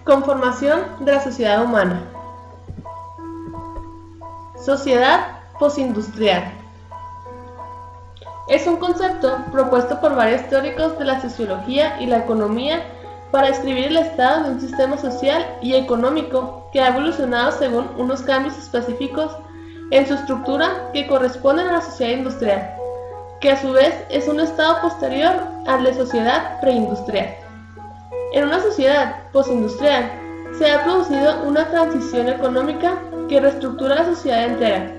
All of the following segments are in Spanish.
Conformación de la sociedad humana. Sociedad postindustrial. Es un concepto propuesto por varios teóricos de la sociología y la economía para describir el estado de un sistema social y económico que ha evolucionado según unos cambios específicos en su estructura que corresponden a la sociedad industrial, que a su vez es un estado posterior al de sociedad preindustrial. En una sociedad postindustrial se ha producido una transición económica que reestructura la sociedad entera,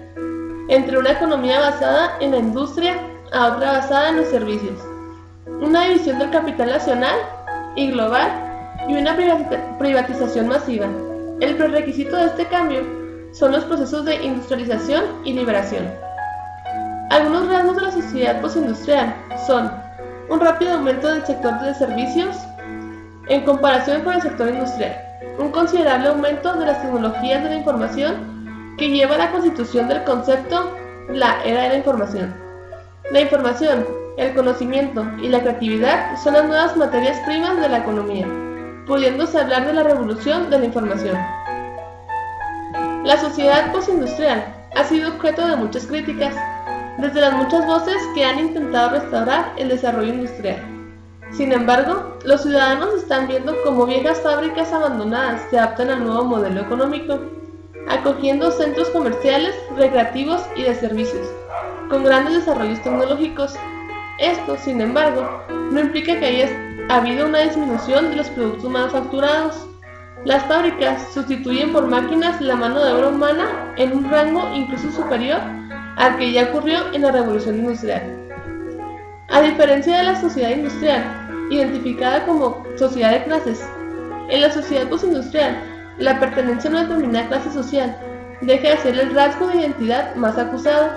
entre una economía basada en la industria a otra basada en los servicios, una división del capital nacional y global y una privatización masiva. El prerequisito de este cambio son los procesos de industrialización y liberación. Algunos rasgos de la sociedad postindustrial son un rápido aumento del sector de servicios en comparación con el sector industrial, un considerable aumento de las tecnologías de la información que lleva a la constitución del concepto la era de la información. La información, el conocimiento y la creatividad son las nuevas materias primas de la economía, pudiéndose hablar de la revolución de la información. La sociedad postindustrial ha sido objeto de muchas críticas, desde las muchas voces que han intentado restaurar el desarrollo industrial. Sin embargo, los ciudadanos están viendo cómo viejas fábricas abandonadas se adaptan al nuevo modelo económico, acogiendo centros comerciales, recreativos y de servicios, con grandes desarrollos tecnológicos. Esto, sin embargo, no implica que haya habido una disminución de los productos manufacturados. Las fábricas sustituyen por máquinas la mano de obra humana en un rango incluso superior al que ya ocurrió en la revolución industrial. A diferencia de la sociedad industrial, identificada como sociedad de clases, en la sociedad postindustrial, la pertenencia a una determinada clase social deja de ser el rasgo de identidad más acusado,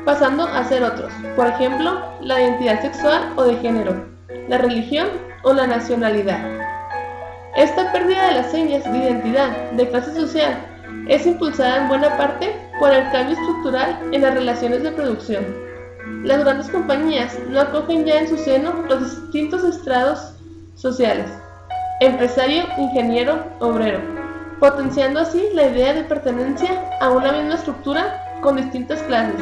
pasando a ser otros, por ejemplo, la identidad sexual o de género, la religión o la nacionalidad. Esta pérdida de las señas de identidad de clase social es impulsada en buena parte por el cambio estructural en las relaciones de producción. Las grandes compañías no acogen ya en su seno los distintos estratos sociales, empresario, ingeniero, obrero, potenciando así la idea de pertenencia a una misma estructura con distintas clases.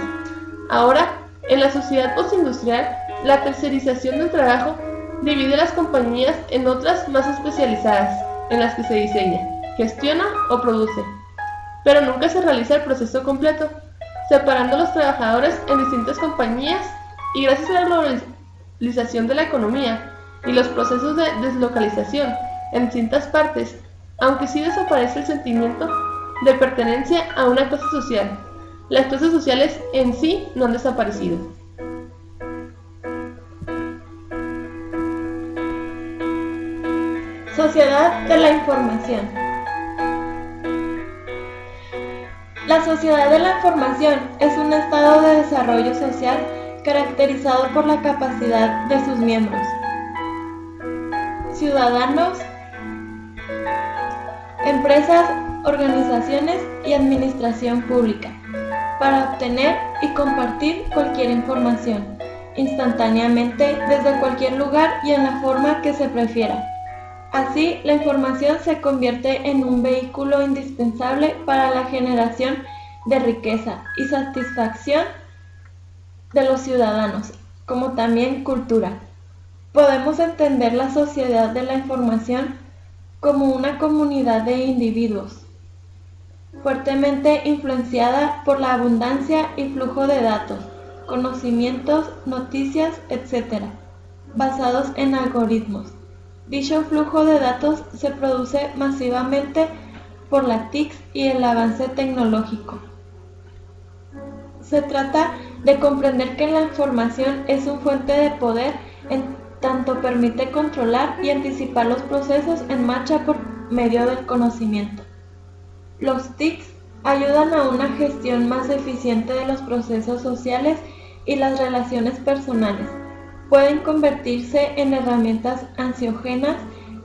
Ahora, en la sociedad postindustrial, la tercerización del trabajo divide las compañías en otras más especializadas, en las que se diseña, gestiona o produce, pero nunca se realiza el proceso completo, separando a los trabajadores en distintas compañías, y gracias a la globalización de la economía y los procesos de deslocalización en distintas partes, aunque sí desaparece el sentimiento de pertenencia a una clase social, las clases sociales en sí no han desaparecido. Sociedad de la información. La sociedad de la información es un estado de desarrollo social caracterizado por la capacidad de sus miembros, ciudadanos, empresas, organizaciones y administración pública, para obtener y compartir cualquier información, instantáneamente desde cualquier lugar y en la forma que se prefiera. Así, la información se convierte en un vehículo indispensable para la generación de riqueza y satisfacción de los ciudadanos, como también cultura. Podemos entender la sociedad de la información como una comunidad de individuos, fuertemente influenciada por la abundancia y flujo de datos, conocimientos, noticias, etc., basados en algoritmos. Dicho flujo de datos se produce masivamente por las TICs y el avance tecnológico. Se trata de comprender que la información es una fuente de poder en tanto permite controlar y anticipar los procesos en marcha por medio del conocimiento. Los TICs ayudan a una gestión más eficiente de los procesos sociales y las relaciones personales. Pueden convertirse en herramientas ansiógenas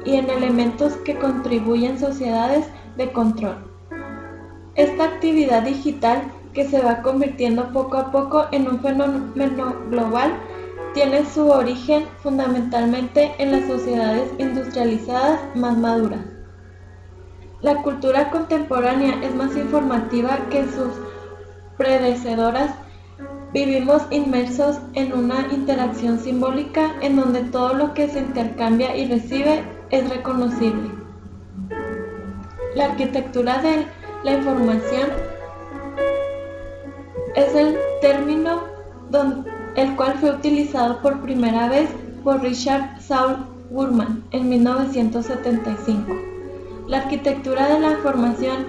y en elementos que contribuyen sociedades de control. Esta actividad digital, que se va convirtiendo poco a poco en un fenómeno global, tiene su origen fundamentalmente en las sociedades industrializadas más maduras. La cultura contemporánea es más informativa que sus predecesoras. Vivimos inmersos en una interacción simbólica en donde todo lo que se intercambia y recibe es reconocible. La arquitectura de la información es el término el cual fue utilizado por primera vez por Richard Saul Wurman en 1975. La arquitectura de la información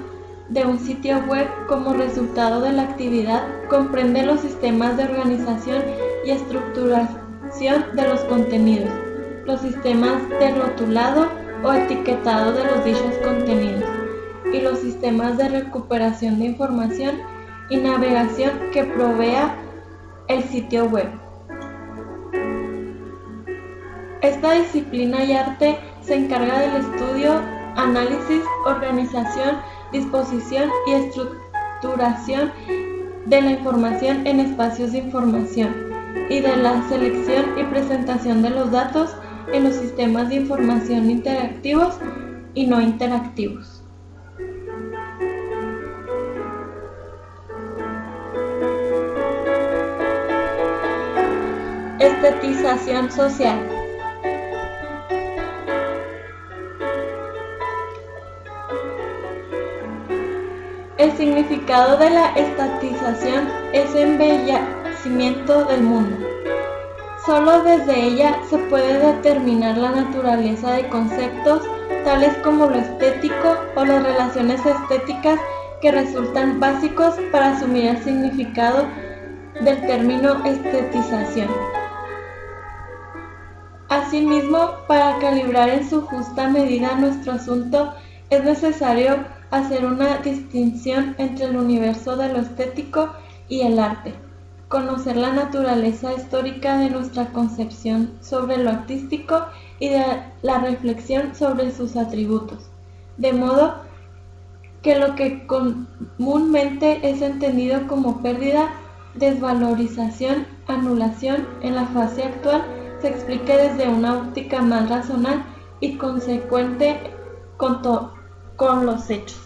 de un sitio web como resultado de la actividad comprende los sistemas de organización y estructuración de los contenidos, los sistemas de rotulado o etiquetado de los dichos contenidos y los sistemas de recuperación de información y navegación que provea el sitio web. Esta disciplina y arte se encarga del estudio, análisis, organización, disposición y estructuración de la información en espacios de información y de la selección y presentación de los datos en los sistemas de información interactivos y no interactivos. Estetización social. El significado de la estetización es embellecimiento del mundo. Solo desde ella se puede determinar la naturaleza de conceptos tales como lo estético o las relaciones estéticas que resultan básicos para asumir el significado del término estetización. Asimismo, para calibrar en su justa medida nuestro asunto, es necesario hacer una distinción entre el universo de lo estético y el arte, conocer la naturaleza histórica de nuestra concepción sobre lo artístico y de la reflexión sobre sus atributos, de modo que lo que comúnmente es entendido como pérdida, desvalorización, anulación en la fase actual se explique desde una óptica más racional y consecuente con los hechos.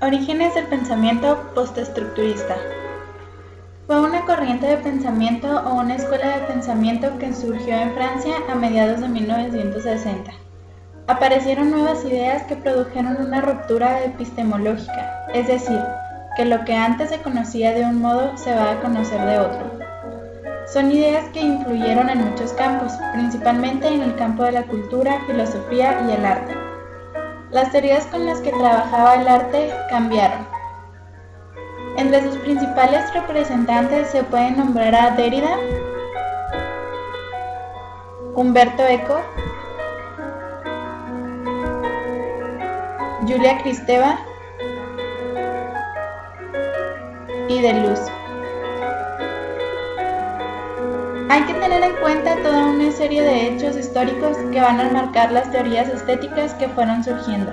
Orígenes del pensamiento postestructurista. Fue una corriente de pensamiento o una escuela de pensamiento que surgió en Francia a mediados de 1960. Aparecieron nuevas ideas que produjeron una ruptura epistemológica, es decir, que lo que antes se conocía de un modo se va a conocer de otro. Son ideas que influyeron en muchos campos, principalmente en el campo de la cultura, filosofía y el arte. Las teorías con las que trabajaba el arte cambiaron. Entre sus principales representantes se pueden nombrar a Derrida, Umberto Eco, Julia Kristeva y Deleuze. Hay que tener en cuenta toda una serie de hechos históricos que van a marcar las teorías estéticas que fueron surgiendo.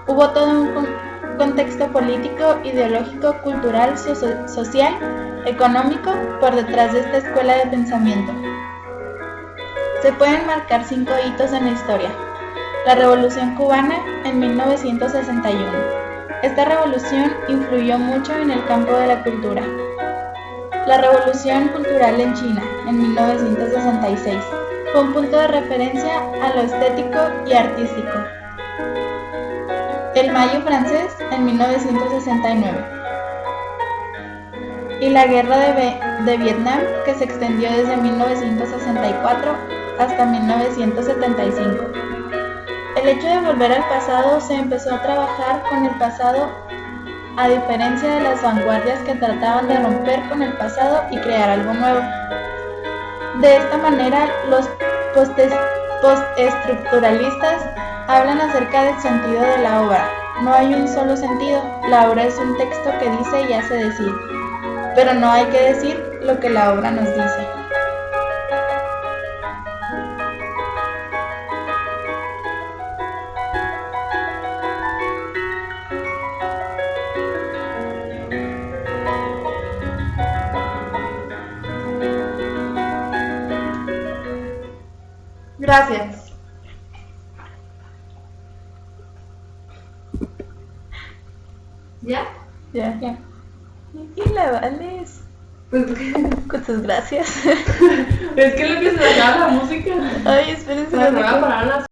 Hubo todo un contexto político, ideológico, cultural, social, económico por detrás de esta escuela de pensamiento. Se pueden marcar 5 hitos en la historia. La Revolución Cubana en 1961. Esta revolución influyó mucho en el campo de la cultura. La Revolución Cultural en China en 1966 fue un punto de referencia a lo estético y artístico. El Mayo francés en 1969. Y la Guerra de Vietnam, que se extendió desde 1964 hasta 1975. El hecho de volver al pasado se empezó a trabajar con el pasado a diferencia de las vanguardias que trataban de romper con el pasado y crear algo nuevo. De esta manera, los postestructuralistas hablan acerca del sentido de la obra. No hay un solo sentido, la obra es un texto que dice y hace decir, pero no hay que decir lo que la obra nos dice. Gracias. ¿Ya? Ya. Ya. Y la vales. Pues, Muchas gracias. es que lo que se acaba la música. Ay, espérense. Bueno, voy a parar las